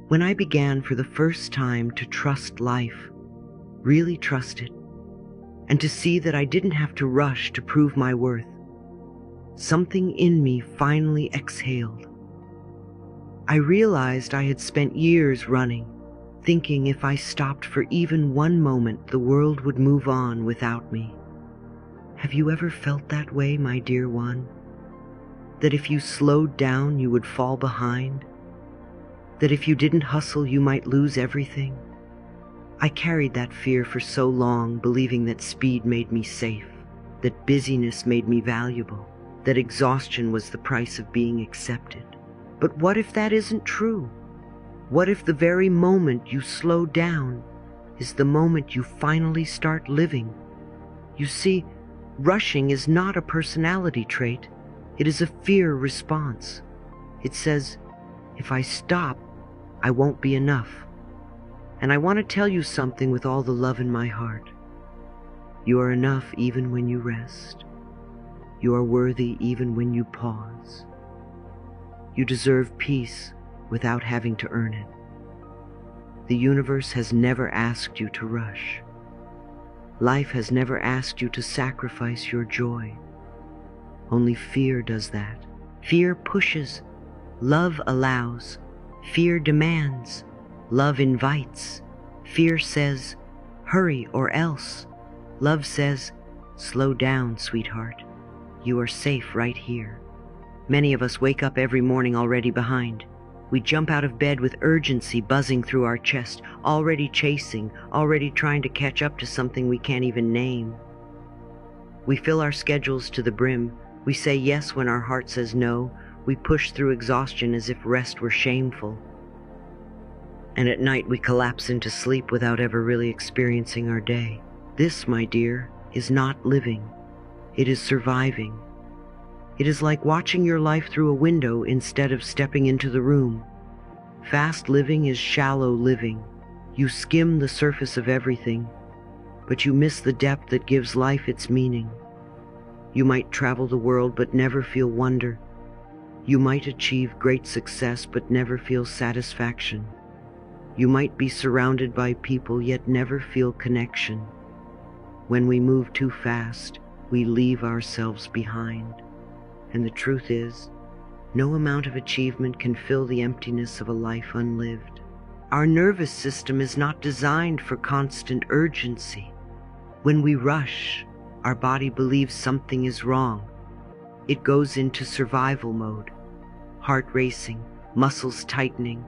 When I began for the first time to trust life, really trust it, and to see that I didn't have to rush to prove my worth, something in me finally exhaled. I realized I had spent years running, thinking if I stopped for even one moment, the world would move on without me. Have you ever felt that way, my dear one? That if you slowed down, you would fall behind? That if you didn't hustle, you might lose everything? I carried that fear for so long, believing that speed made me safe, that busyness made me valuable, that exhaustion was the price of being accepted. But what if that isn't true? What if the very moment you slow down is the moment you finally start living? You see, rushing is not a personality trait. It is a fear response. It says, if I stop, I won't be enough. And I want to tell you something with all the love in my heart. You are enough even when you rest. You are worthy even when you pause. You deserve peace without having to earn it. The universe has never asked you to rush. Life has never asked you to sacrifice your joy. Only fear does that. Fear pushes. Love allows. Fear demands. Love invites. Fear says, hurry or else. Love says, slow down, sweetheart. You are safe right here. Many of us wake up every morning already behind. We jump out of bed with urgency buzzing through our chest, already chasing, already trying to catch up to something we can't even name. We fill our schedules to the brim. We say yes when our heart says no. We push through exhaustion as if rest were shameful. And at night we collapse into sleep without ever really experiencing our day. This, my dear, is not living. It is surviving. It is like watching your life through a window instead of stepping into the room. Fast living is shallow living. You skim the surface of everything, but you miss the depth that gives life its meaning. You might travel the world but never feel wonder. You might achieve great success but never feel satisfaction. You might be surrounded by people yet never feel connection. When we move too fast, we leave ourselves behind. And the truth is, no amount of achievement can fill the emptiness of a life unlived. Our nervous system is not designed for constant urgency. When we rush, our body believes something is wrong. It goes into survival mode, heart racing, muscles tightening,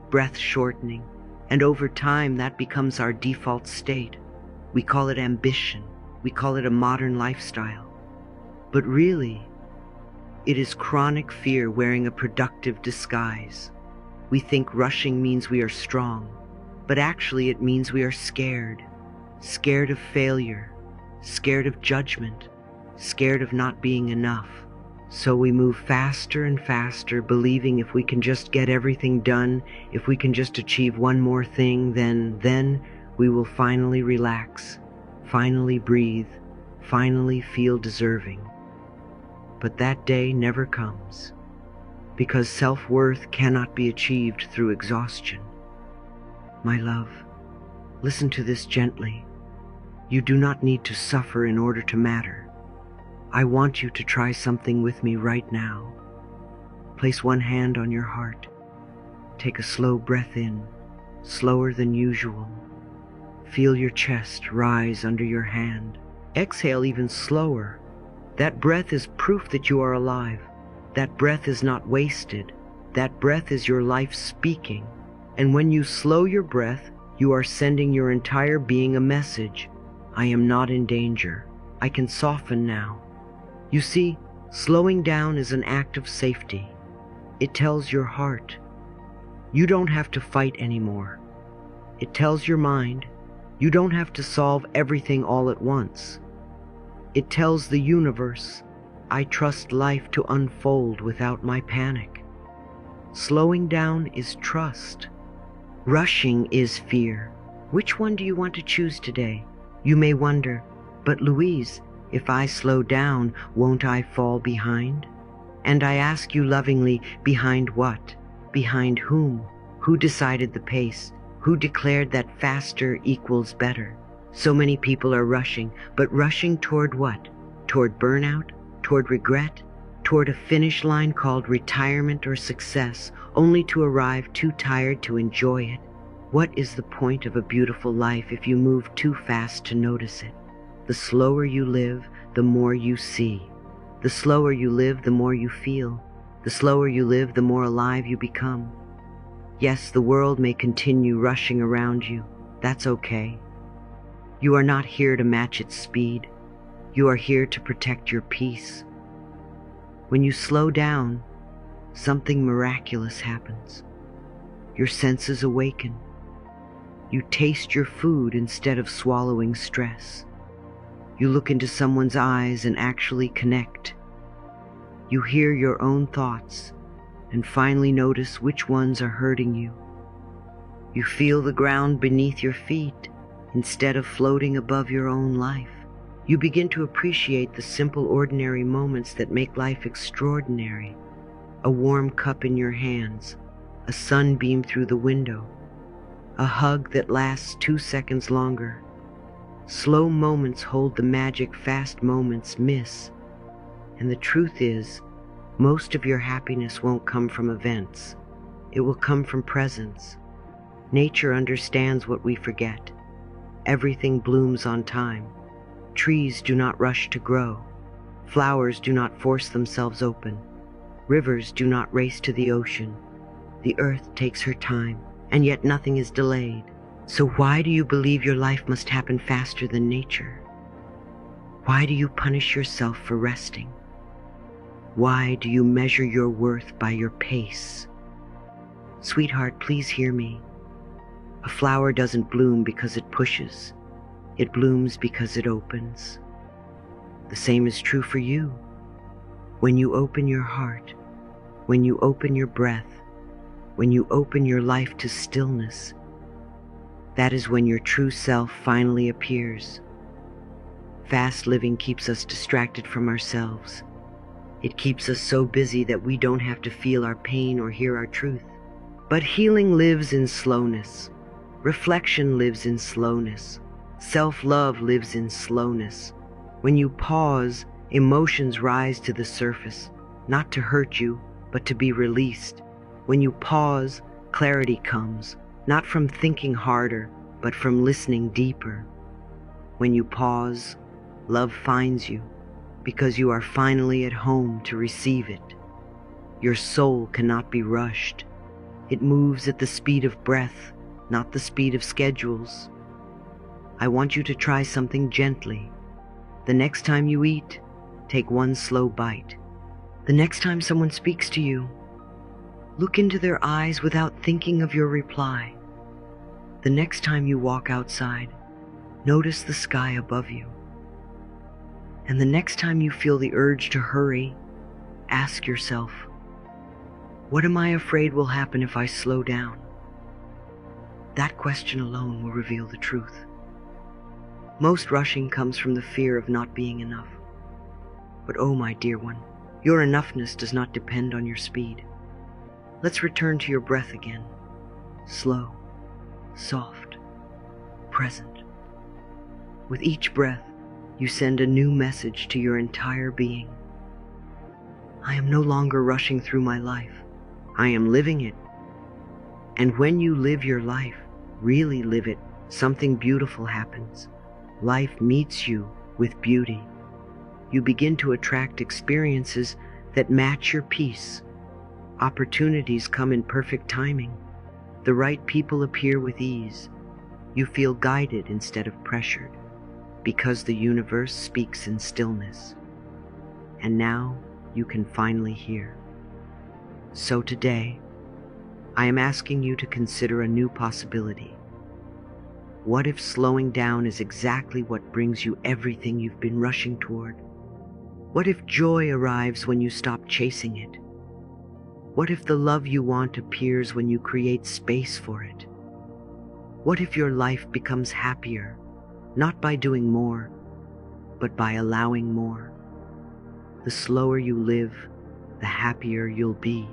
breath shortening, and over time that becomes our default state. We call it ambition. We call it a modern lifestyle. But really, it is chronic fear wearing a productive disguise. We think rushing means we are strong, but actually it means we are scared. Scared of failure, scared of judgment, scared of not being enough. So we move faster and faster, believing if we can just get everything done, if we can just achieve one more thing, then we will finally relax, finally breathe, finally feel deserving. But that day never comes, because self-worth cannot be achieved through exhaustion. My love, listen to this gently. You do not need to suffer in order to matter. I want you to try something with me right now. Place one hand on your heart. Take a slow breath in, slower than usual. Feel your chest rise under your hand. Exhale even slower. That breath is proof that you are alive. That breath is not wasted. That breath is your life speaking. And when you slow your breath, you are sending your entire being a message. I am not in danger. I can soften now. You see, slowing down is an act of safety. It tells your heart, you don't have to fight anymore. It tells your mind, you don't have to solve everything all at once. It tells the universe, I trust life to unfold without my panic. Slowing down is trust. Rushing is fear. Which one do you want to choose today? You may wonder, but Louise, if I slow down, won't I fall behind? And I ask you lovingly, behind what? Behind whom? Who decided the pace? Who declared that faster equals better? So many people are rushing, but rushing toward what? Toward burnout? Toward regret? Toward a finish line called retirement or success, only to arrive too tired to enjoy it. What is the point of a beautiful life if you move too fast to notice it? The slower you live, the more you see. The slower you live, the more you feel. The slower you live, the more alive you become. Yes, the world may continue rushing around you. That's okay. You are not here to match its speed. You are here to protect your peace. When you slow down, something miraculous happens. Your senses awaken. You taste your food instead of swallowing stress. You look into someone's eyes and actually connect. You hear your own thoughts and finally notice which ones are hurting you. You feel the ground beneath your feet instead of floating above your own life. You begin to appreciate the simple, ordinary moments that make life extraordinary. A warm cup in your hands, a sunbeam through the window, a hug that lasts 2 seconds longer. Slow moments hold the magic fast moments miss. And the truth is, most of your happiness won't come from events. It will come from presence. Nature understands what we forget. Everything blooms on time. Trees do not rush to grow. Flowers do not force themselves open. Rivers do not race to the ocean. The earth takes her time, and yet nothing is delayed. So why do you believe your life must happen faster than nature? Why do you punish yourself for resting? Why do you measure your worth by your pace? Sweetheart, please hear me. A flower doesn't bloom because it pushes. It blooms because it opens. The same is true for you. When you open your heart, when you open your breath, when you open your life to stillness, that is when your true self finally appears. Fast living keeps us distracted from ourselves. It keeps us so busy that we don't have to feel our pain or hear our truth. But healing lives in slowness. Reflection lives in slowness. Self-love lives in slowness. When you pause, emotions rise to the surface, not to hurt you, but to be released. When you pause, clarity comes, not from thinking harder, but from listening deeper. When you pause, love finds you, because you are finally at home to receive it. Your soul cannot be rushed. It moves at the speed of breath, not the speed of schedules. I want you to try something gently. The next time you eat, take one slow bite. The next time someone speaks to you, look into their eyes without thinking of your reply. The next time you walk outside, notice the sky above you. And the next time you feel the urge to hurry, ask yourself, what am I afraid will happen if I slow down? That question alone will reveal the truth. Most rushing comes from the fear of not being enough. But oh, my dear one, your enoughness does not depend on your speed. Let's return to your breath again. Slow, soft, present. With each breath, you send a new message to your entire being. I am no longer rushing through my life. I am living it. And when you live your life, really live it, something beautiful happens. Life meets you with beauty. You begin to attract experiences that match your peace. Opportunities come in perfect timing. The right people appear with ease. You feel guided instead of pressured, because the universe speaks in stillness. And now you can finally hear. So today, I am asking you to consider a new possibility. What if slowing down is exactly what brings you everything you've been rushing toward? What if joy arrives when you stop chasing it? What if the love you want appears when you create space for it? What if your life becomes happier, not by doing more, but by allowing more? The slower you live, the happier you'll be.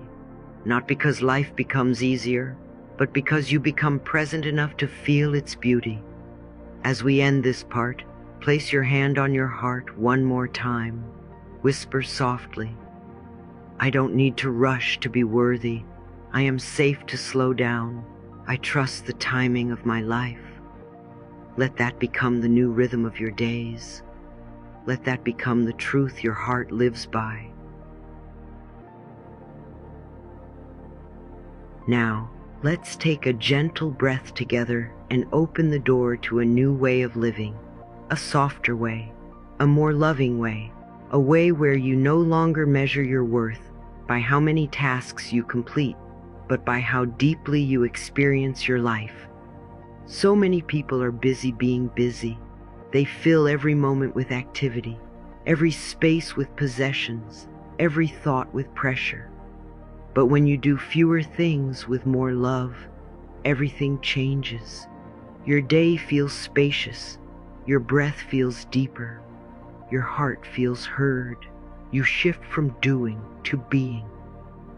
Not because life becomes easier, but because you become present enough to feel its beauty. As we end this part, place your hand on your heart one more time. Whisper softly, "I don't need to rush to be worthy. I am safe to slow down. I trust the timing of my life." Let that become the new rhythm of your days. Let that become the truth your heart lives by. Now, let's take a gentle breath together and open the door to a new way of living, a softer way, a more loving way, a way where you no longer measure your worth by how many tasks you complete, but by how deeply you experience your life. So many people are busy being busy. They fill every moment with activity, every space with possessions, every thought with pressure. But when you do fewer things with more love, everything changes. Your day feels spacious, your breath feels deeper, your heart feels heard. You shift from doing to being.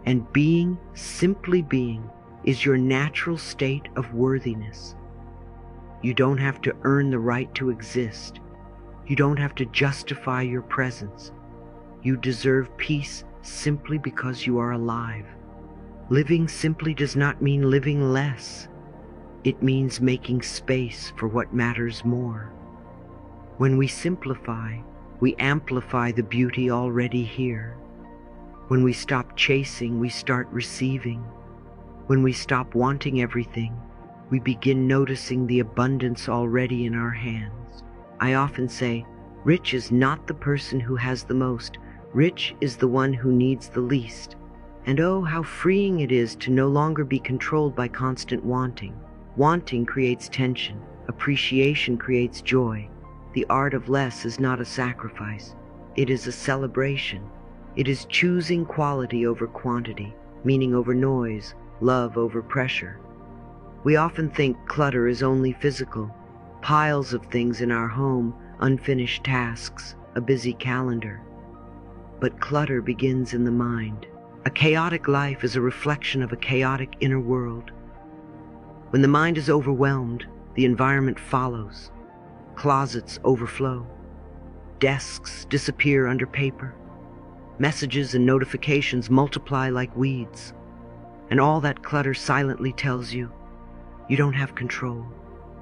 And being, simply being, is your natural state of worthiness. You don't have to earn the right to exist. You don't have to justify your presence. You deserve peace simply because you are alive. Living simply does not mean living less. It means making space for what matters more. When we simplify, we amplify the beauty already here. When we stop chasing, we start receiving. When we stop wanting everything, we begin noticing the abundance already in our hands. I often say, rich is not the person who has the most. Rich is the one who needs the least. And oh, how freeing it is to no longer be controlled by constant wanting. Wanting creates tension. Appreciation creates joy. The art of less is not a sacrifice. It is a celebration. It is choosing quality over quantity, meaning over noise, love over pressure. We often think clutter is only physical. Piles of things in our home, unfinished tasks, a busy calendar. But clutter begins in the mind. A chaotic life is a reflection of a chaotic inner world. When the mind is overwhelmed, the environment follows. Closets overflow. Desks disappear under paper. Messages and notifications multiply like weeds. And all that clutter silently tells you, you don't have control.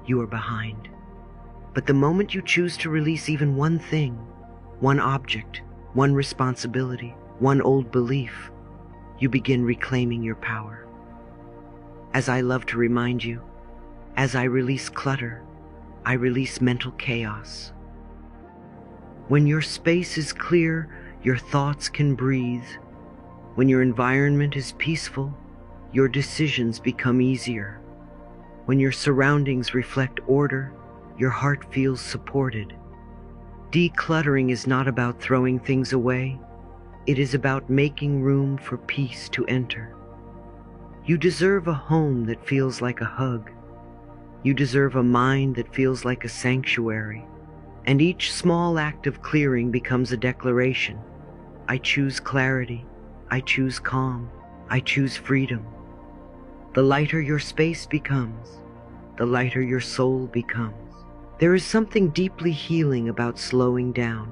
You are behind. But the moment you choose to release even one thing, one object, one responsibility, one old belief, you begin reclaiming your power. As I love to remind you, as I release clutter, I release mental chaos. When your space is clear, your thoughts can breathe. When your environment is peaceful, your decisions become easier. When your surroundings reflect order, your heart feels supported. Decluttering is not about throwing things away. It is about making room for peace to enter. You deserve a home that feels like a hug. You deserve a mind that feels like a sanctuary. And each small act of clearing becomes a declaration. I choose clarity. I choose calm. I choose freedom. The lighter your space becomes, the lighter your soul becomes. There is something deeply healing about slowing down,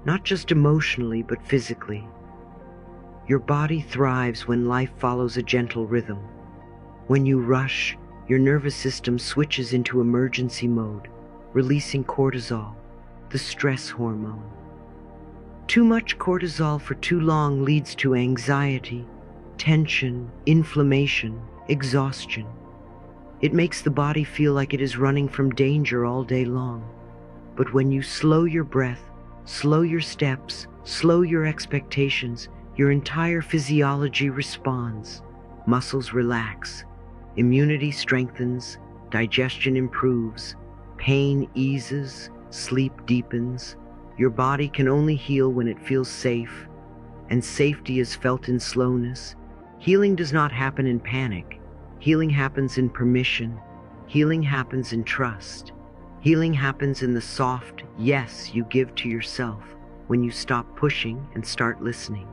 not just emotionally, but physically. Your body thrives when life follows a gentle rhythm. When you rush, your nervous system switches into emergency mode, releasing cortisol, the stress hormone. Too much cortisol for too long leads to anxiety, tension, inflammation, exhaustion. It makes the body feel like it is running from danger all day long. But when you slow your breath, slow your steps, slow your expectations, your entire physiology responds. Muscles relax, immunity strengthens, digestion improves, pain eases, sleep deepens. Your body can only heal when it feels safe, and safety is felt in slowness. Healing does not happen in panic. Healing happens in permission. Healing happens in trust. Healing happens in the soft yes you give to yourself when you stop pushing and start listening.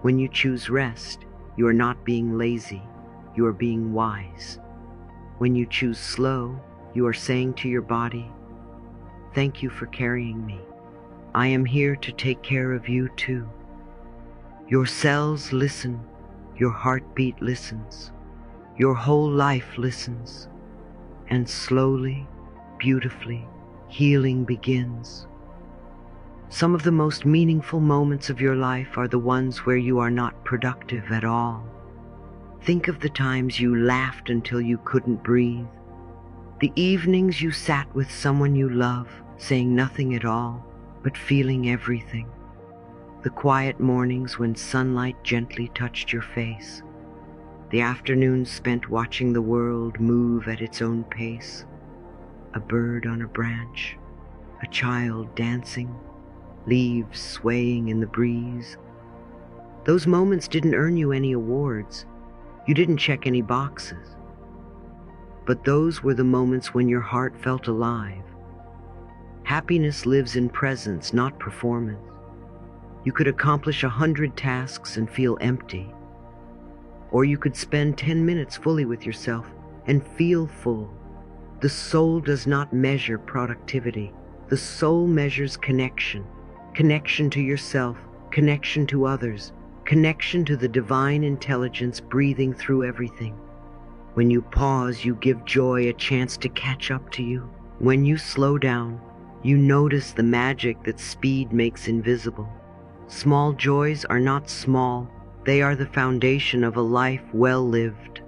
When you choose rest, you are not being lazy. You are being wise. When you choose slow, you are saying to your body, "Thank you for carrying me. I am here to take care of you too." Your cells listen, your heartbeat listens, your whole life listens, and slowly, beautifully, healing begins. Some of the most meaningful moments of your life are the ones where you are not productive at all. Think of the times you laughed until you couldn't breathe, the evenings you sat with someone you love, saying nothing at all, but feeling everything, the quiet mornings when sunlight gently touched your face, the afternoons spent watching the world move at its own pace, a bird on a branch, a child dancing, leaves swaying in the breeze. Those moments didn't earn you any awards. You didn't check any boxes. But those were the moments when your heart felt alive. Happiness lives in presence, not performance. You could accomplish 100 tasks and feel empty. Or you could spend 10 minutes fully with yourself and feel full. The soul does not measure productivity. The soul measures connection. Connection to yourself, connection to others, connection to the divine intelligence breathing through everything. When you pause, you give joy a chance to catch up to you. When you slow down, you notice the magic that speed makes invisible. Small joys are not small, they are the foundation of a life well lived.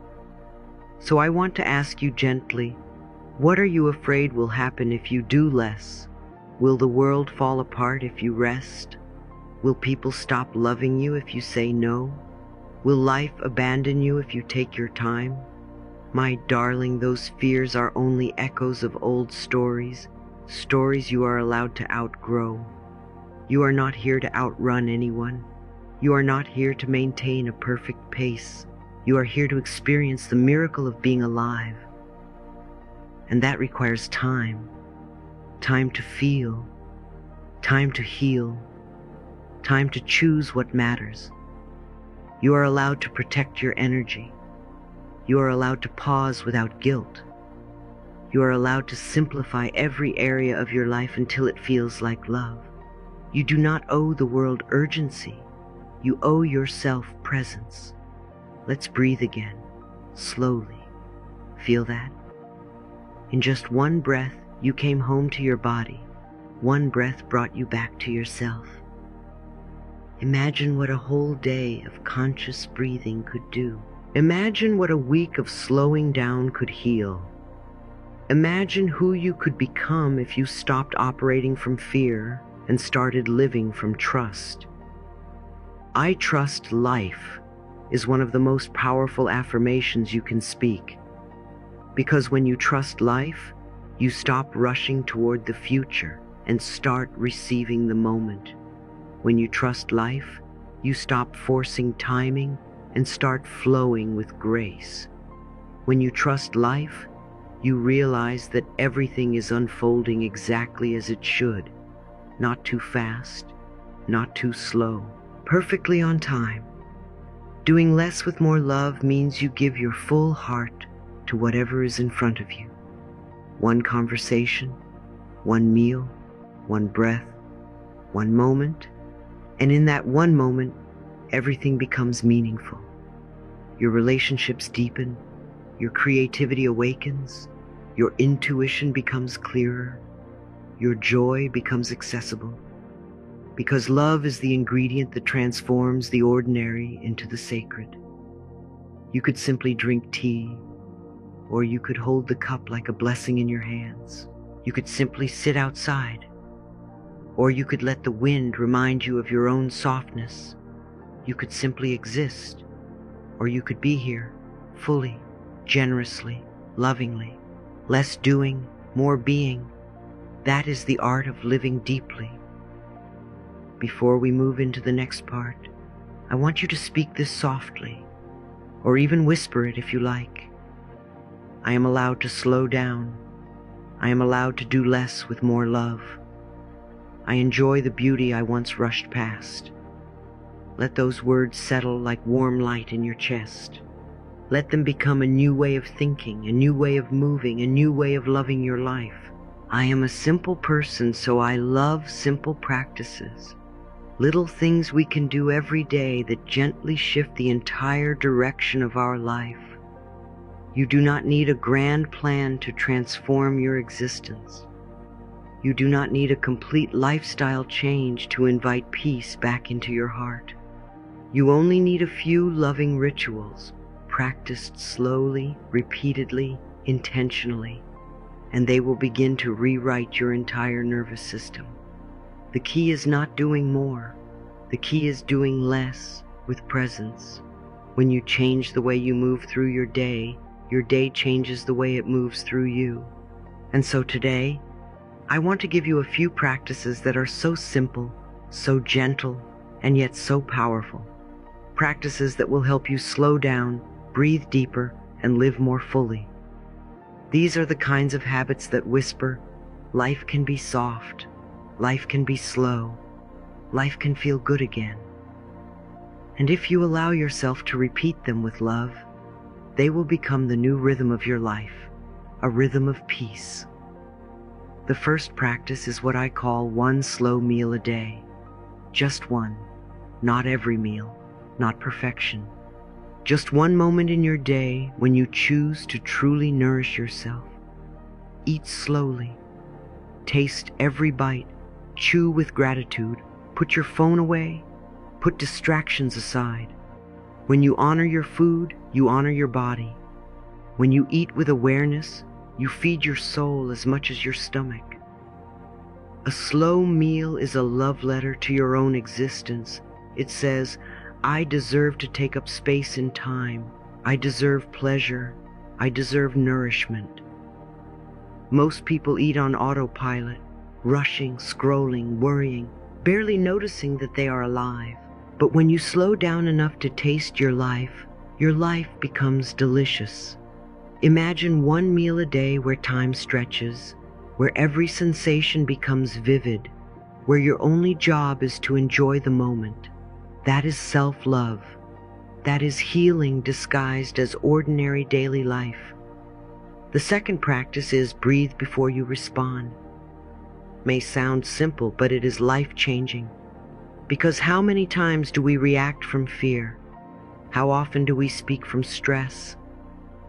So I want to ask you gently, what are you afraid will happen if you do less? Will the world fall apart if you rest? Will people stop loving you if you say no? Will life abandon you if you take your time? My darling, those fears are only echoes of old stories, stories you are allowed to outgrow. You are not here to outrun anyone. You are not here to maintain a perfect pace. You are here to experience the miracle of being alive. And that requires time. Time to feel, time to heal, time to choose what matters. You are allowed to protect your energy. You are allowed to pause without guilt. You are allowed to simplify every area of your life until it feels like love. You do not owe the world urgency. You owe yourself presence. Let's breathe again, slowly. Feel that? In just one breath, you came home to your body. One breath brought you back to yourself. Imagine what a whole day of conscious breathing could do. Imagine what a week of slowing down could heal. Imagine who you could become if you stopped operating from fear and started living from trust. I trust life is one of the most powerful affirmations you can speak. Because when you trust life, you stop rushing toward the future and start receiving the moment. When you trust life, you stop forcing timing and start flowing with grace. When you trust life, you realize that everything is unfolding exactly as it should, not too fast, not too slow, perfectly on time. Doing less with more love means you give your full heart to whatever is in front of you. One conversation, one meal, one breath, one moment, and in that one moment, everything becomes meaningful. Your relationships deepen, your creativity awakens, your intuition becomes clearer, your joy becomes accessible. Because love is the ingredient that transforms the ordinary into the sacred. You could simply drink tea, or you could hold the cup like a blessing in your hands. You could simply sit outside, or you could let the wind remind you of your own softness. You could simply exist, or you could be here, fully, generously, lovingly, less doing, more being. That is the art of living deeply. Before we move into the next part, I want you to speak this softly, or even whisper it if you like. I am allowed to slow down. I am allowed to do less with more love. I enjoy the beauty I once rushed past. Let those words settle like warm light in your chest. Let them become a new way of thinking, a new way of moving, a new way of loving your life. I am a simple person, so I love simple practices. Little things we can do every day that gently shift the entire direction of our life. You do not need a grand plan to transform your existence. You do not need a complete lifestyle change to invite peace back into your heart. You only need a few loving rituals, practiced slowly, repeatedly, intentionally, and they will begin to rewrite your entire nervous system. The key is not doing more. The key is doing less with presence. When you change the way you move through your day changes the way it moves through you. And so today, I want to give you a few practices that are so simple, so gentle, and yet so powerful. Practices that will help you slow down, breathe deeper, and live more fully. These are the kinds of habits that whisper, life can be soft, life can be slow, life can feel good again. And if you allow yourself to repeat them with love, they will become the new rhythm of your life, a rhythm of peace. The first practice is what I call one slow meal a day. Just one, not every meal, not perfection. Just one moment in your day when you choose to truly nourish yourself. Eat slowly. Taste every bite. Chew with gratitude. Put your phone away. Put distractions aside. When you honor your food, you honor your body. When you eat with awareness, you feed your soul as much as your stomach. A slow meal is a love letter to your own existence. It says, I deserve to take up space in time. I deserve pleasure. I deserve nourishment. Most people eat on autopilot, rushing, scrolling, worrying, barely noticing that they are alive. But when you slow down enough to taste your life becomes delicious. Imagine one meal a day where time stretches, where every sensation becomes vivid, where your only job is to enjoy the moment. That is self-love. That is healing disguised as ordinary daily life. The second practice is breathe before you respond. May sound simple, but it is life-changing. Because how many times do we react from fear? How often do we speak from stress?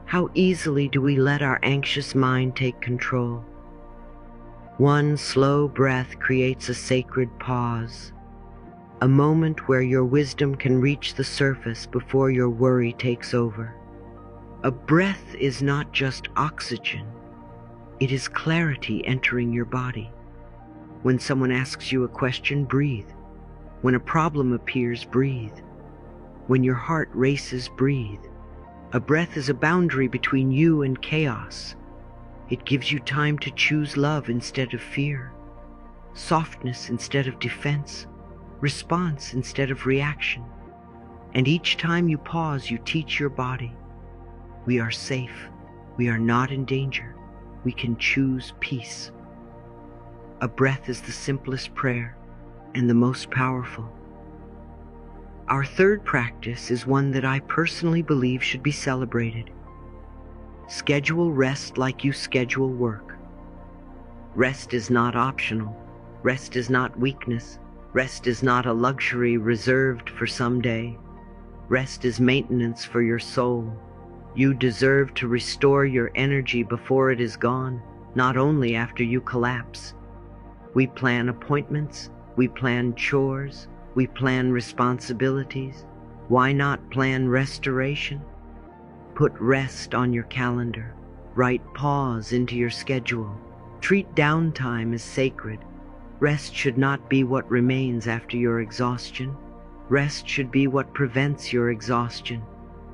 How easily do we let our anxious mind take control? One slow breath creates a sacred pause, a moment where your wisdom can reach the surface before your worry takes over. A breath is not just oxygen, it is clarity entering your body. When someone asks you a question, breathe. When a problem appears, breathe. When your heart races, breathe. A breath is a boundary between you and chaos. It gives you time to choose love instead of fear, softness instead of defense, response instead of reaction. And each time you pause, you teach your body, we are safe, we are not in danger, we can choose peace. A breath is the simplest prayer and the most powerful. Our third practice is one that I personally believe should be celebrated. Schedule rest like you schedule work. Rest is not optional. Rest is not weakness. Rest is not a luxury reserved for someday. Rest is maintenance for your soul. You deserve to restore your energy before it is gone, not only after you collapse. We plan appointments, we plan chores, we plan responsibilities. Why not plan restoration? Put rest on your calendar. Write pause into your schedule. Treat downtime as sacred. Rest should not be what remains after your exhaustion. Rest should be what prevents your exhaustion.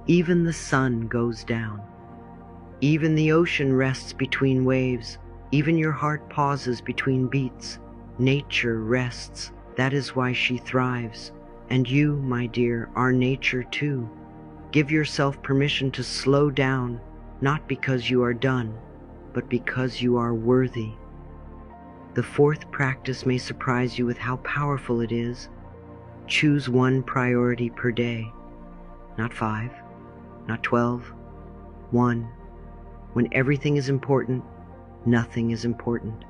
Even the sun goes down. Even the ocean rests between waves. Even your heart pauses between beats. Nature rests. That is why she thrives. And you, my dear, are nature too. Give yourself permission to slow down, not because you are done, but because you are worthy. The fourth practice may surprise you with how powerful it is. Choose one priority per day, not 5, not 12. 1. When everything is important, nothing is important.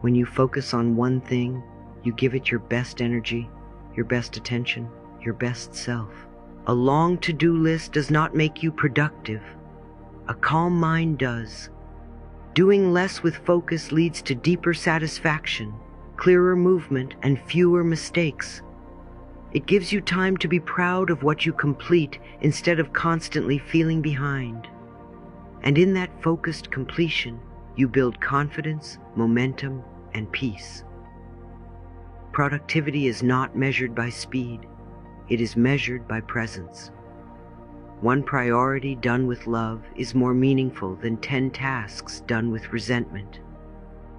When you focus on one thing, you give it your best energy, your best attention, your best self. A long to-do list does not make you productive. A calm mind does. Doing less with focus leads to deeper satisfaction, clearer movement, and fewer mistakes. It gives you time to be proud of what you complete instead of constantly feeling behind. And in that focused completion, you build confidence, momentum, and peace. Productivity is not measured by speed. It is measured by presence. One priority done with love is more meaningful than 10 tasks done with resentment.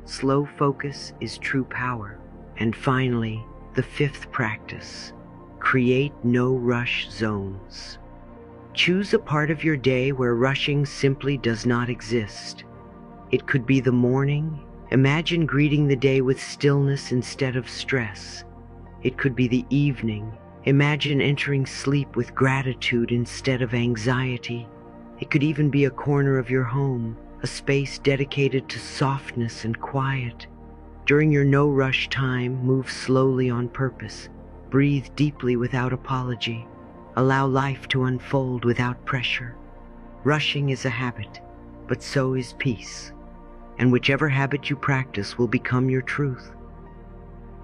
Slow focus is true power. And finally, the 5th practice: create no-rush zones. Choose a part of your day where rushing simply does not exist. It could be the morning. Imagine greeting the day with stillness instead of stress. It could be the evening. Imagine entering sleep with gratitude instead of anxiety. It could even be a corner of your home, a space dedicated to softness and quiet. During your no-rush time, move slowly on purpose. Breathe deeply without apology. Allow life to unfold without pressure. Rushing is a habit, but so is peace. And whichever habit you practice will become your truth.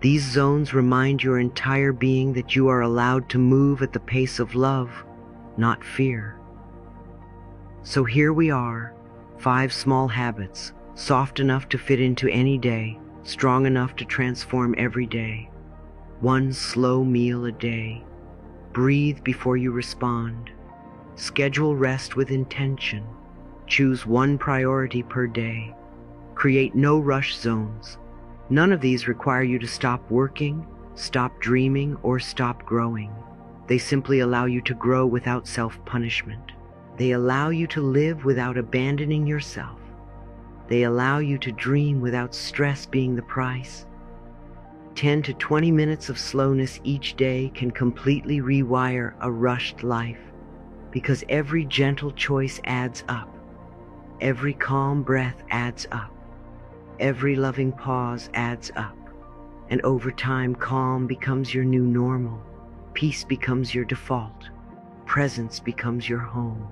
These zones remind your entire being that you are allowed to move at the pace of love, not fear. So here we are, 5 small habits, soft enough to fit into any day, strong enough to transform every day. 1 slow meal a day. Breathe before you respond. Schedule rest with intention. Choose 1 priority per day. Create no rush zones. None of these require you to stop working, stop dreaming, or stop growing. They simply allow you to grow without self-punishment. They allow you to live without abandoning yourself. They allow you to dream without stress being the price. 10 to 20 minutes of slowness each day can completely rewire a rushed life, because every gentle choice adds up. Every calm breath adds up. Every loving pause adds up. And over time, calm becomes your new normal. Peace becomes your default. Presence becomes your home.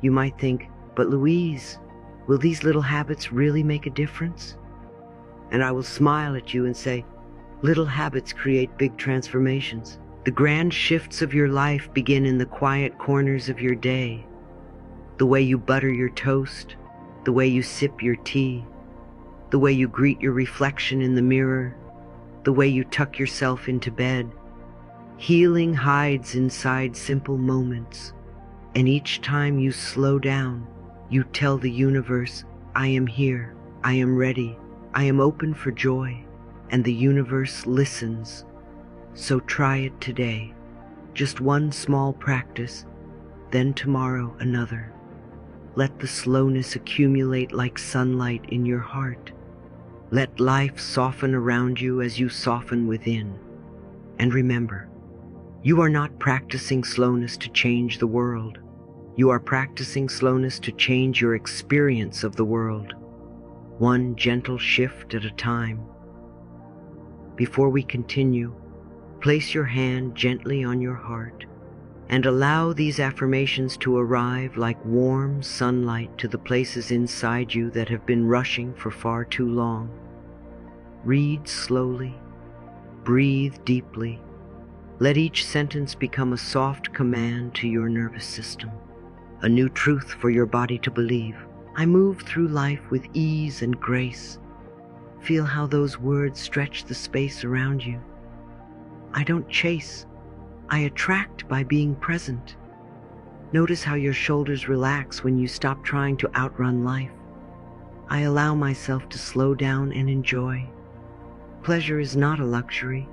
You might think, but Louise, will these little habits really make a difference? And I will smile at you and say, little habits create big transformations. The grand shifts of your life begin in the quiet corners of your day. The way you butter your toast, the way you sip your tea, the way you greet your reflection in the mirror, the way you tuck yourself into bed. Healing hides inside simple moments, and each time you slow down, you tell the universe, I am here, I am ready, I am open for joy, and the universe listens. So try it today. Just 1 small practice, then tomorrow another. Let the slowness accumulate like sunlight in your heart. Let life soften around you as you soften within. And remember, you are not practicing slowness to change the world. You are practicing slowness to change your experience of the world, 1 gentle shift at a time. Before we continue, place your hand gently on your heart and allow these affirmations to arrive like warm sunlight to the places inside you that have been rushing for far too long. Read slowly. Breathe deeply. Let each sentence become a soft command to your nervous system, a new truth for your body to believe. I move through life with ease and grace. Feel how those words stretch the space around you. I don't chase. I attract by being present. Notice how your shoulders relax when you stop trying to outrun life. I allow myself to slow down and enjoy. Pleasure is not a luxury.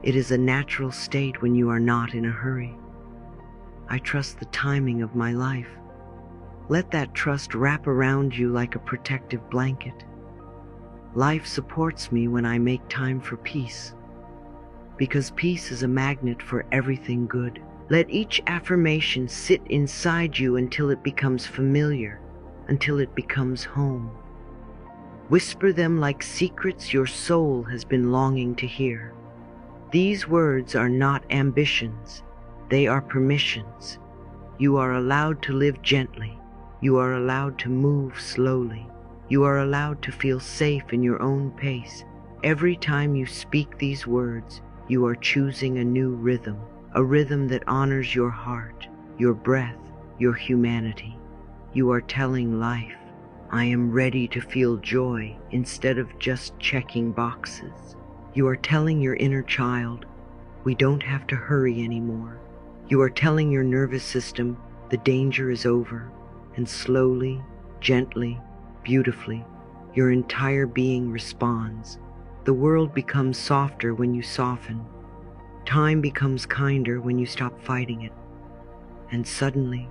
It is a natural state when you are not in a hurry. I trust the timing of my life. Let that trust wrap around you like a protective blanket. Life supports me when I make time for peace, because peace is a magnet for everything good. Let each affirmation sit inside you until it becomes familiar, until it becomes home. Whisper them like secrets your soul has been longing to hear. These words are not ambitions, they are permissions. You are allowed to live gently. You are allowed to move slowly. You are allowed to feel safe in your own pace. Every time you speak these words, you are choosing a new rhythm, a rhythm that honors your heart, your breath, your humanity. You are telling life, I am ready to feel joy instead of just checking boxes. You are telling your inner child, we don't have to hurry anymore. You are telling your nervous system, the danger is over, and slowly, gently, beautifully, your entire being responds. The world becomes softer when you soften. Time becomes kinder when you stop fighting it. And suddenly,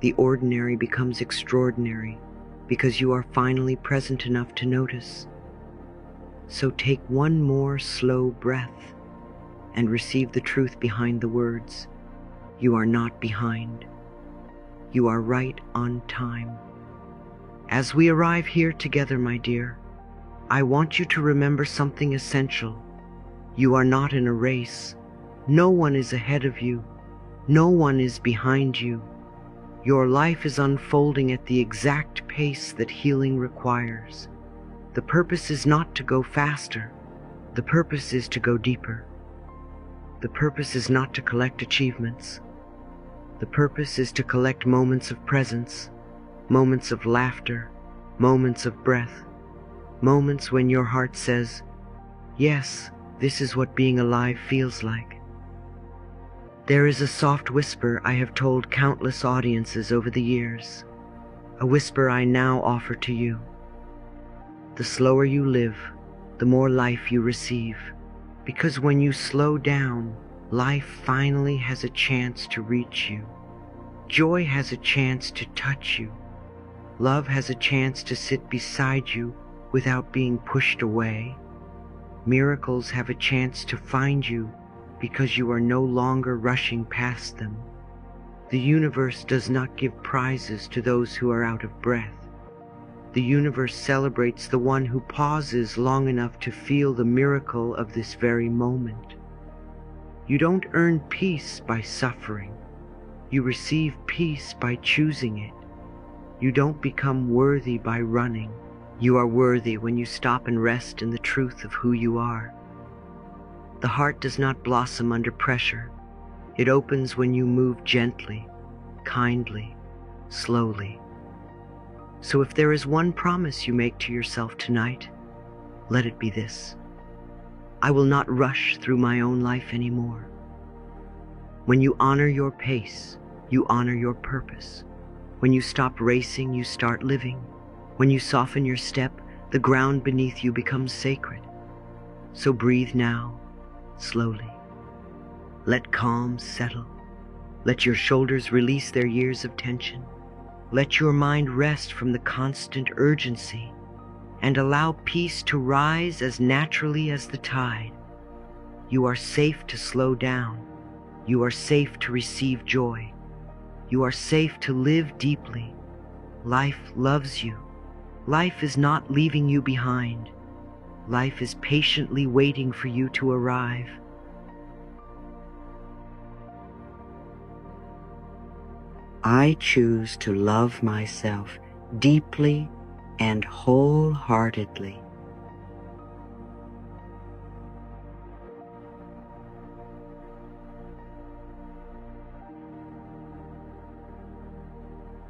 the ordinary becomes extraordinary because you are finally present enough to notice. So take one more slow breath and receive the truth behind the words. You are not behind. You are right on time. As we arrive here together, my dear, I want you to remember something essential. You are not in a race. No one is ahead of you. No one is behind you. Your life is unfolding at the exact pace that healing requires. The purpose is not to go faster. The purpose is to go deeper. The purpose is not to collect achievements. The purpose is to collect moments of presence, moments of laughter, moments of breath, moments when your heart says, yes, this is what being alive feels like. There is a soft whisper I have told countless audiences over the years, a whisper I now offer to you. The slower you live, the more life you receive, because when you slow down, life finally has a chance to reach you. Joy has a chance to touch you. Love has a chance to sit beside you without being pushed away. Miracles have a chance to find you because you are no longer rushing past them. The universe does not give prizes to those who are out of breath. The universe celebrates the one who pauses long enough to feel the miracle of this very moment. You don't earn peace by suffering. You receive peace by choosing it. You don't become worthy by running. You are worthy when you stop and rest in the truth of who you are. The heart does not blossom under pressure. It opens when you move gently, kindly, slowly. So if there is one promise you make to yourself tonight, let it be this. I will not rush through my own life anymore. When you honor your pace, you honor your purpose. When you stop racing, you start living. When you soften your step, the ground beneath you becomes sacred. So breathe now, slowly. Let calm settle. Let your shoulders release their years of tension. Let your mind rest from the constant urgency and allow peace to rise as naturally as the tide. You are safe to slow down. You are safe to receive joy. You are safe to live deeply. Life loves you. Life is not leaving you behind. Life is patiently waiting for you to arrive. I choose to love myself deeply and wholeheartedly.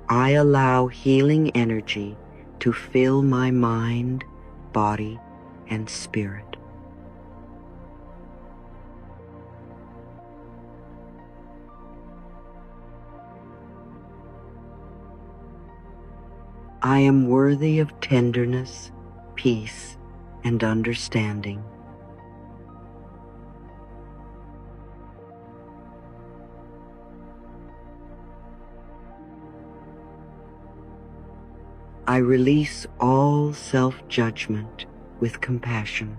I allow healing energy to fill my mind, body, and spirit. I am worthy of tenderness, peace, and understanding. I release all self-judgment with compassion.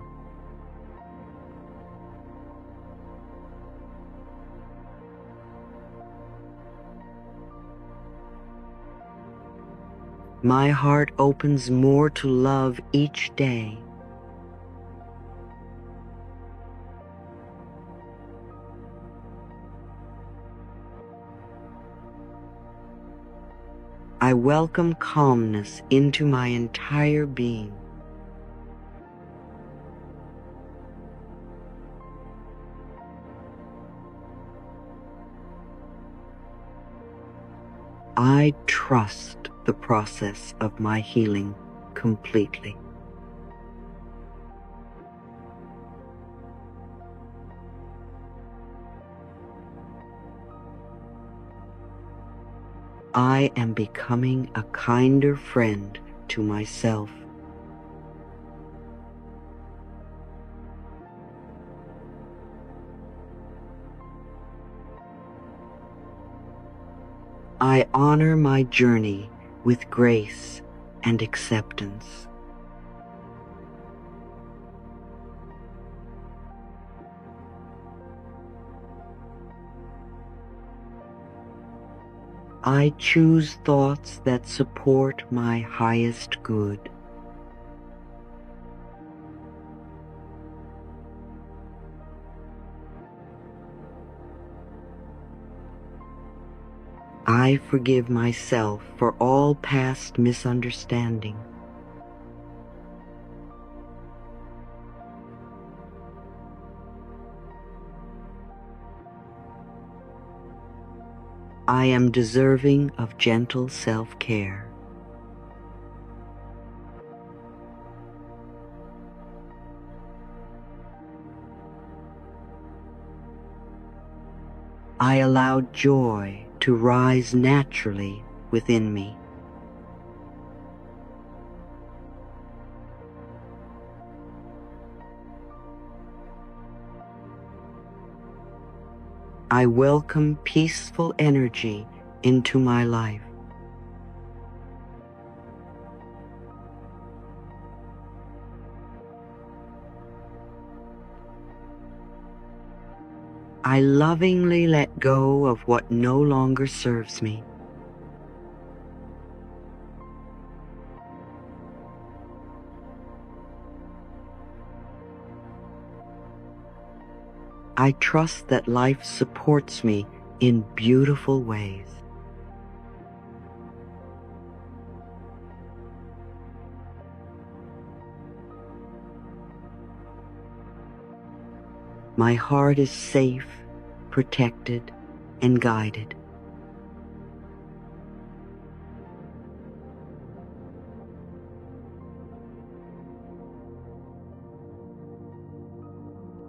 my heart opens more to love each day. I welcome calmness into my entire being. I trust the process of my healing completely. I am becoming a kinder friend to myself. I honor my journey with grace and acceptance. I choose thoughts that support my highest good. I forgive myself for all past misunderstanding. I am deserving of gentle self-care. I allow joy to rise naturally within me. I welcome peaceful energy into my life. I lovingly let go of what no longer serves me. I trust that life supports me in beautiful ways. My heart is safe, protected, and guided.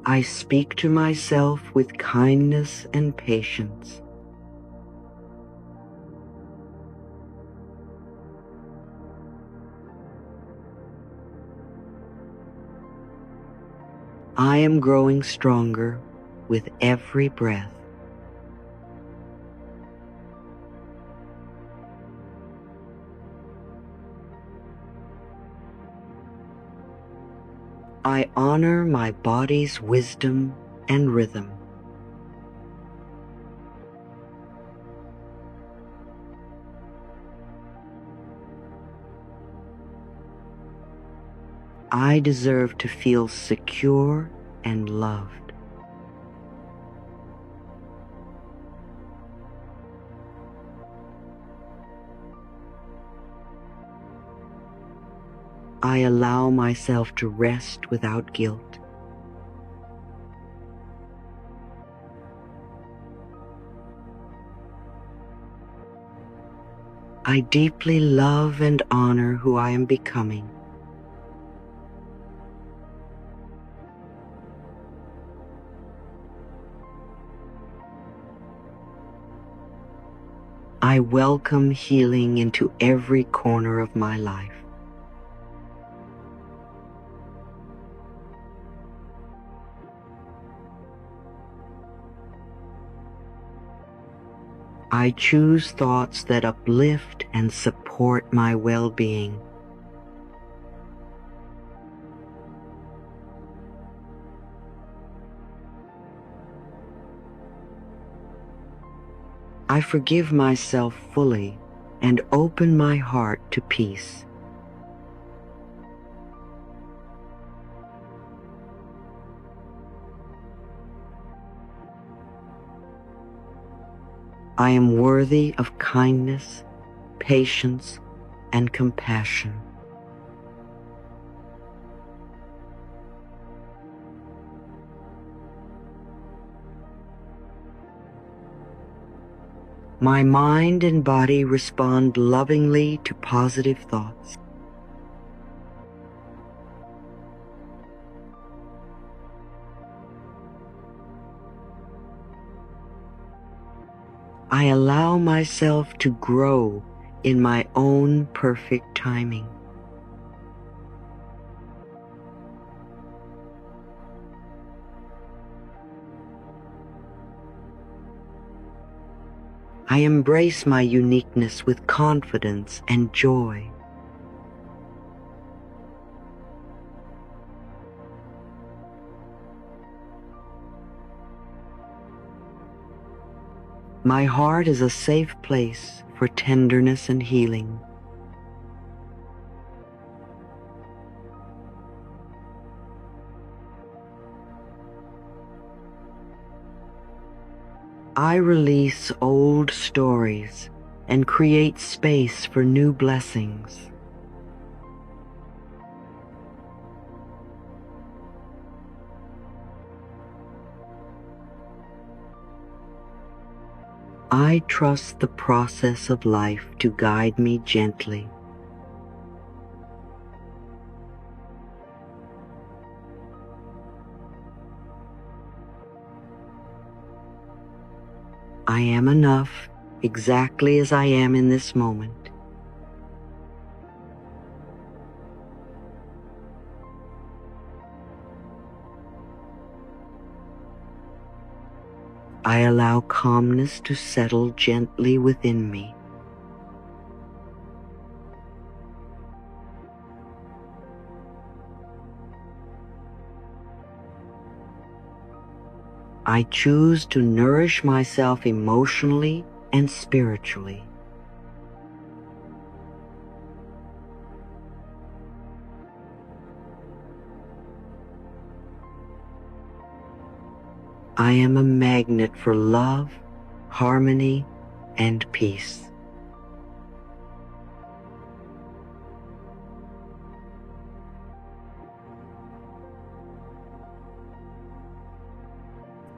I speak to myself with kindness and patience. I am growing stronger with every breath. I honor my body's wisdom and rhythm. I deserve to feel secure and loved. I allow myself to rest without guilt. I deeply love and honor who I am becoming. I welcome healing into every corner of my life. I choose thoughts that uplift and support my well-being. I forgive myself fully and open my heart to peace. I am worthy of kindness, patience, and compassion. My mind and body respond lovingly to positive thoughts. I allow myself to grow in my own perfect timing. I embrace my uniqueness with confidence and joy. My heart is a safe place for tenderness and healing. I release old stories and create space for new blessings. I trust the process of life to guide me gently. I am enough exactly as I am in this moment. I allow calmness to settle gently within me. I choose to nourish myself emotionally and spiritually. I am a magnet for love, harmony, and peace.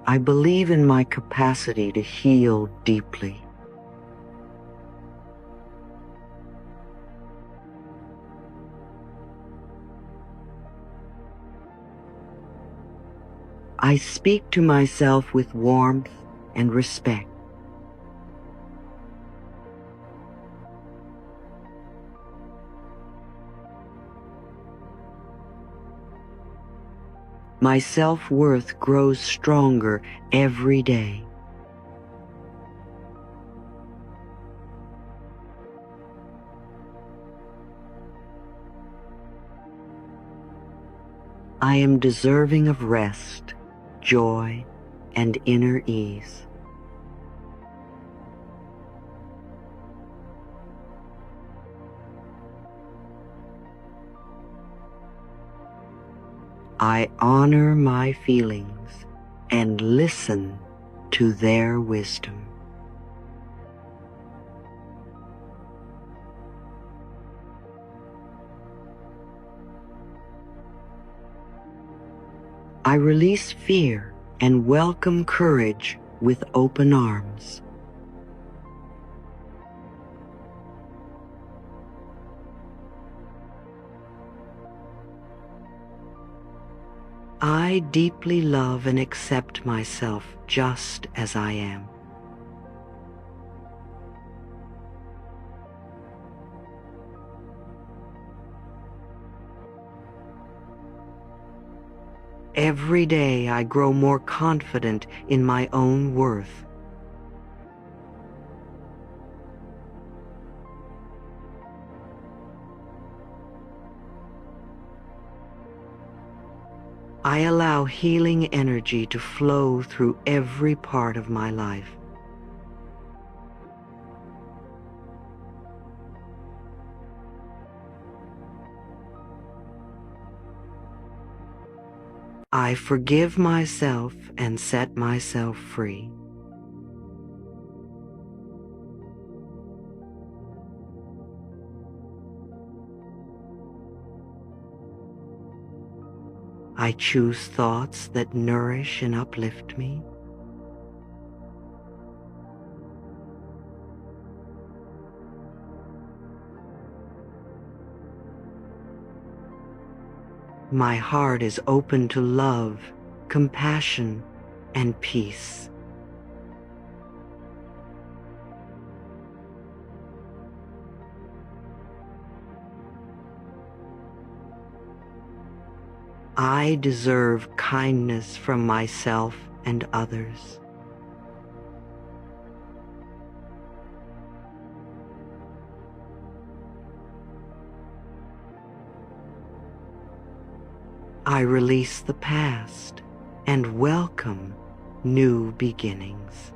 I believe in my capacity to heal deeply. I speak to myself with warmth and respect. My self-worth grows stronger every day. I am deserving of rest, joy, and inner ease. I honor my feelings and listen to their wisdom. I release fear and welcome courage with open arms. I deeply love and accept myself just as I am. Every day I grow more confident in my own worth. I allow healing energy to flow through every part of my life. I forgive myself and set myself free. I choose thoughts that nourish and uplift me. My heart is open to love, compassion, and peace. I deserve kindness from myself and others. I release the past and welcome new beginnings.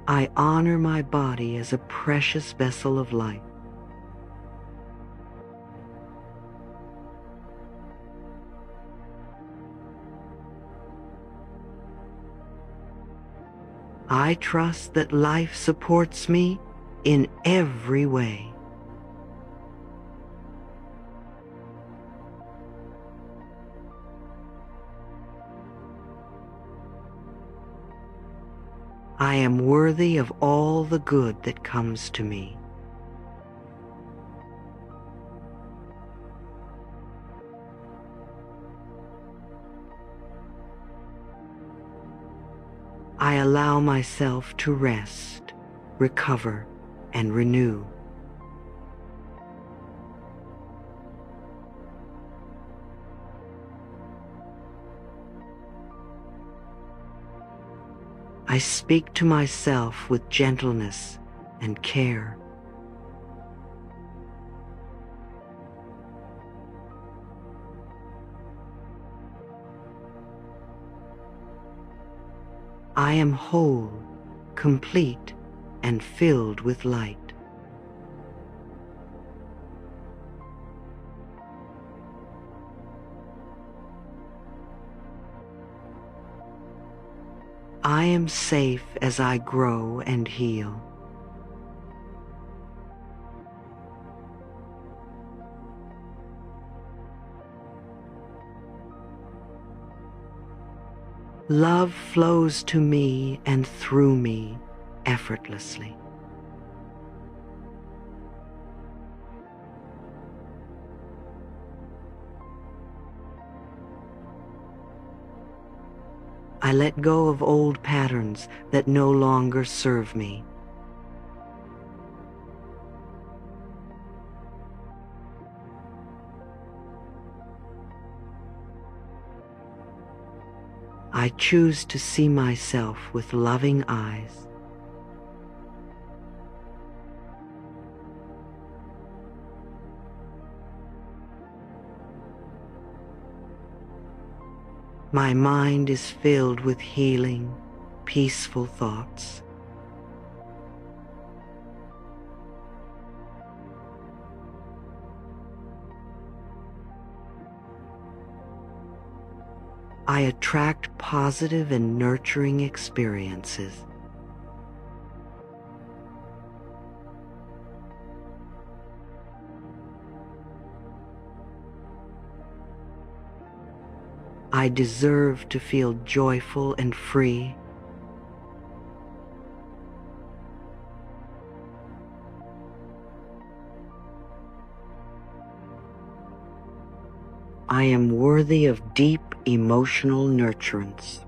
I honor my body as a precious vessel of light. I trust that life supports me in every way. I am worthy of all the good that comes to me. I allow myself to rest, recover, and renew. I speak to myself with gentleness and care. I am whole, complete, and filled with light. I am safe as I grow and heal. Love flows to me and through me effortlessly. I let go of old patterns that no longer serve me. I choose to see myself with loving eyes. My mind is filled with healing, peaceful thoughts. I attract positive and nurturing experiences. I deserve to feel joyful and free. I am worthy of deep emotional nurturance.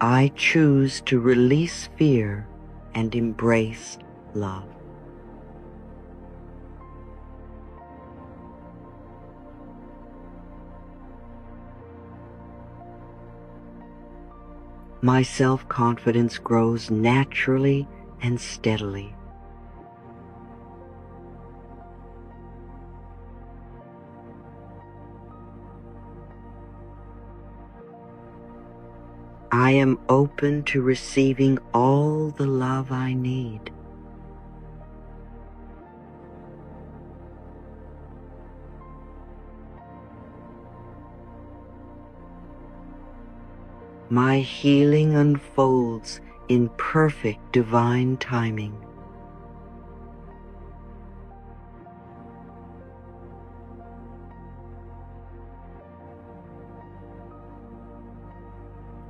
I choose to release fear and embrace love. My self-confidence grows naturally and steadily. I am open to receiving all the love I need. My healing unfolds in perfect divine timing.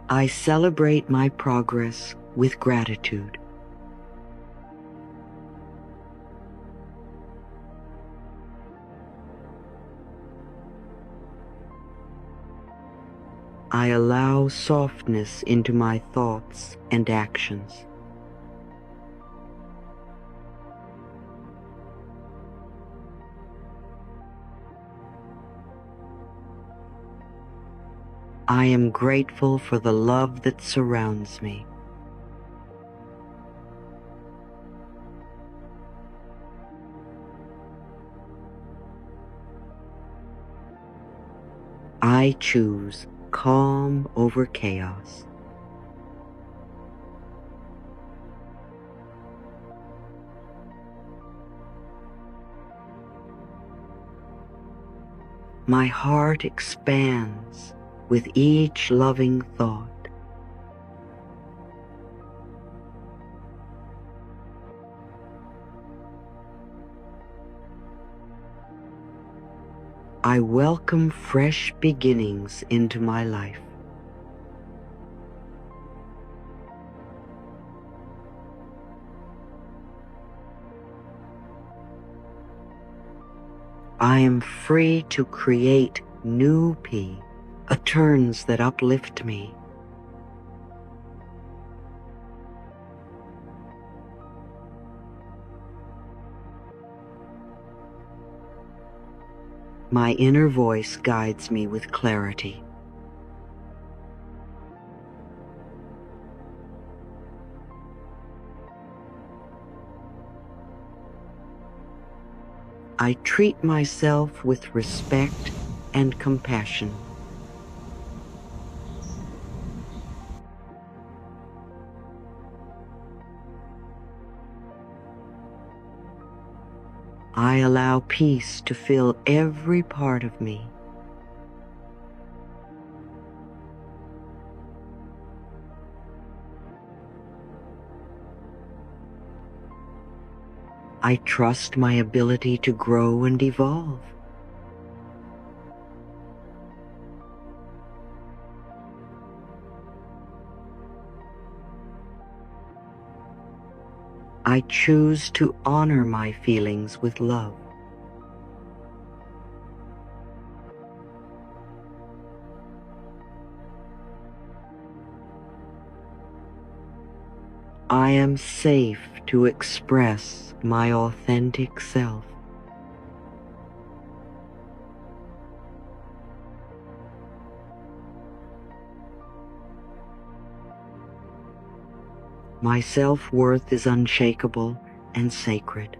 I celebrate my progress with gratitude. I allow softness into my thoughts and actions. I am grateful for the love that surrounds me. I choose calm over chaos. My heart expands with each loving thought. I welcome fresh beginnings into my life. I am free to create new turns that uplift me. My inner voice guides me with clarity. I treat myself with respect and compassion. I allow peace to fill every part of me. I trust my ability to grow and evolve. I choose to honor my feelings with love. I am safe to express my authentic self. My self-worth is unshakable and sacred.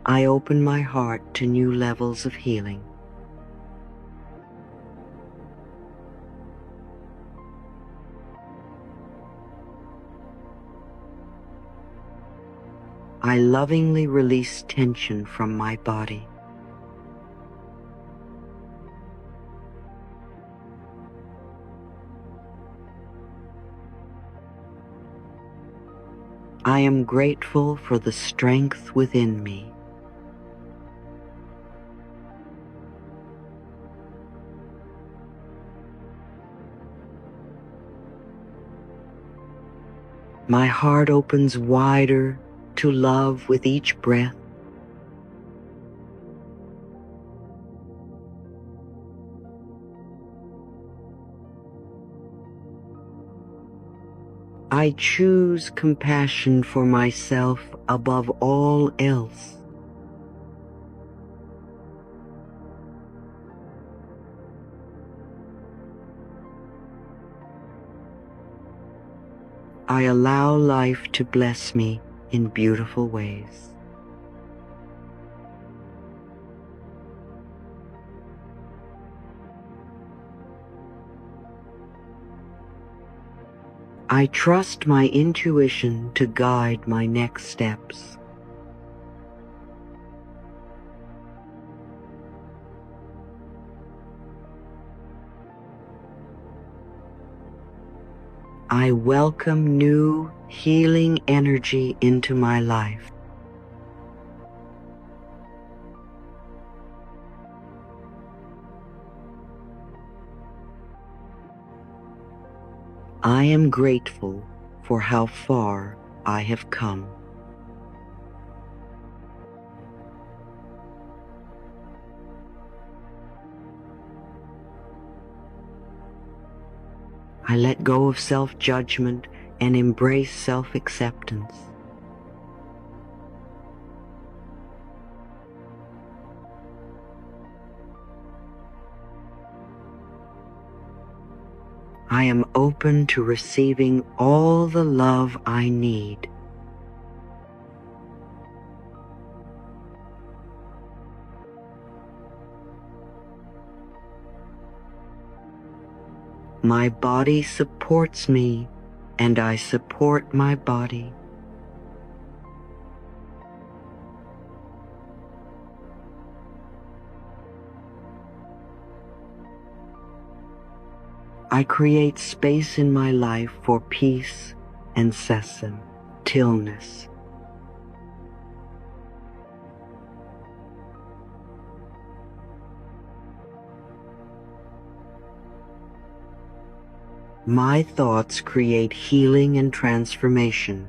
I open my heart to new levels of healing. I lovingly release tension from my body. I am grateful for the strength within me. My heart opens wider to love with each breath. I choose compassion for myself above all else. I allow life to bless me in beautiful ways. I trust my intuition to guide my next steps. I welcome new, healing energy into my life. I am grateful for how far I have come. I let go of self-judgment and embrace self-acceptance. I am open to receiving all the love I need. My body supports me, and I support my body. I create space in my life for peace and stillness. My thoughts create healing and transformation.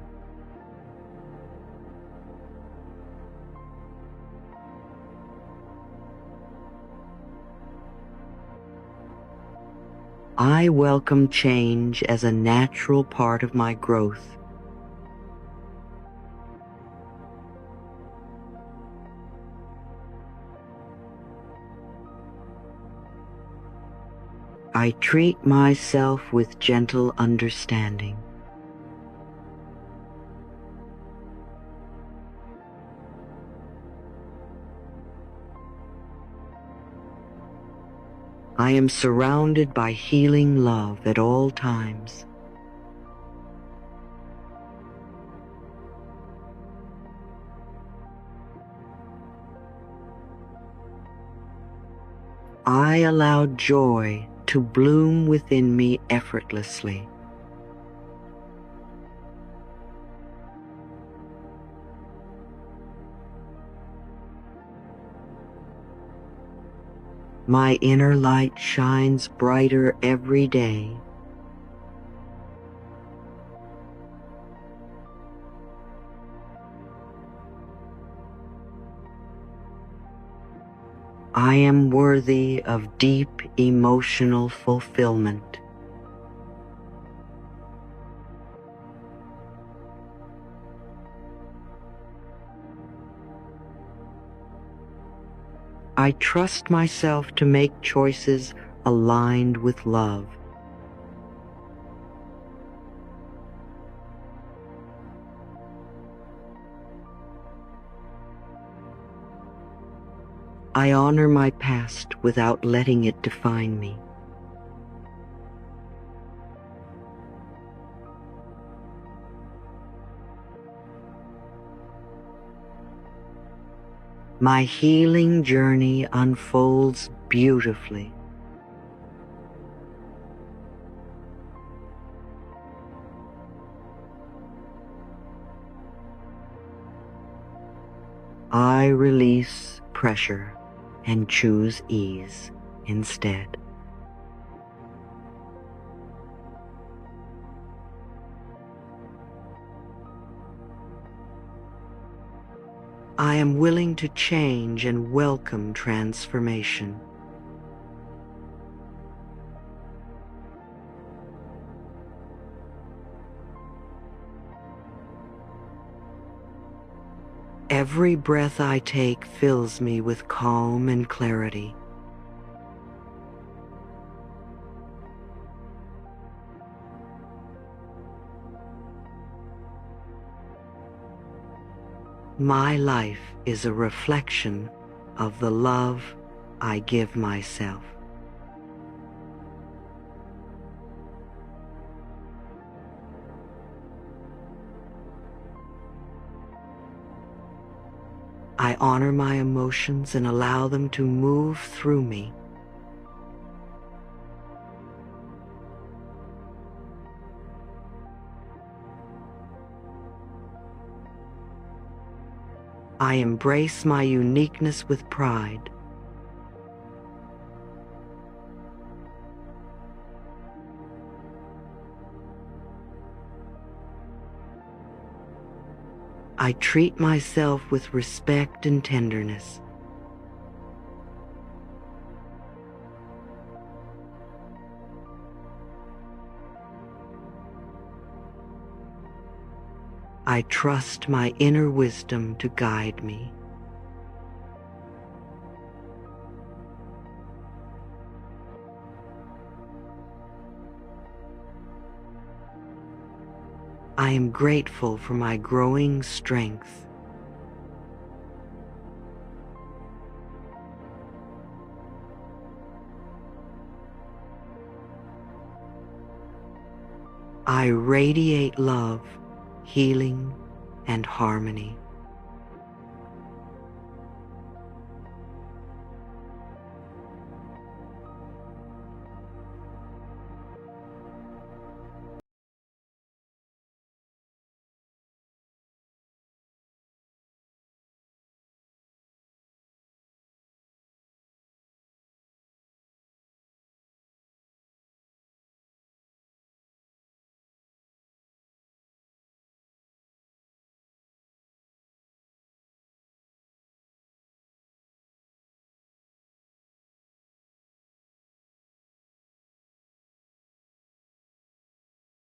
I welcome change as a natural part of my growth. I treat myself with gentle understanding. I am surrounded by healing love at all times. I allow joy to bloom within me effortlessly. My inner light shines brighter every day. I am worthy of deep emotional fulfillment. I trust myself to make choices aligned with love. I honor my past without letting it define me. My healing journey unfolds beautifully. I release pressure and choose ease instead. I am willing to change and welcome transformation. Every breath I take fills me with calm and clarity. My life is a reflection of the love I give myself. I honor my emotions and allow them to move through me. I embrace my uniqueness with pride. I treat myself with respect and tenderness. I trust my inner wisdom to guide me. I am grateful for my growing strength. I radiate love, healing, and harmony.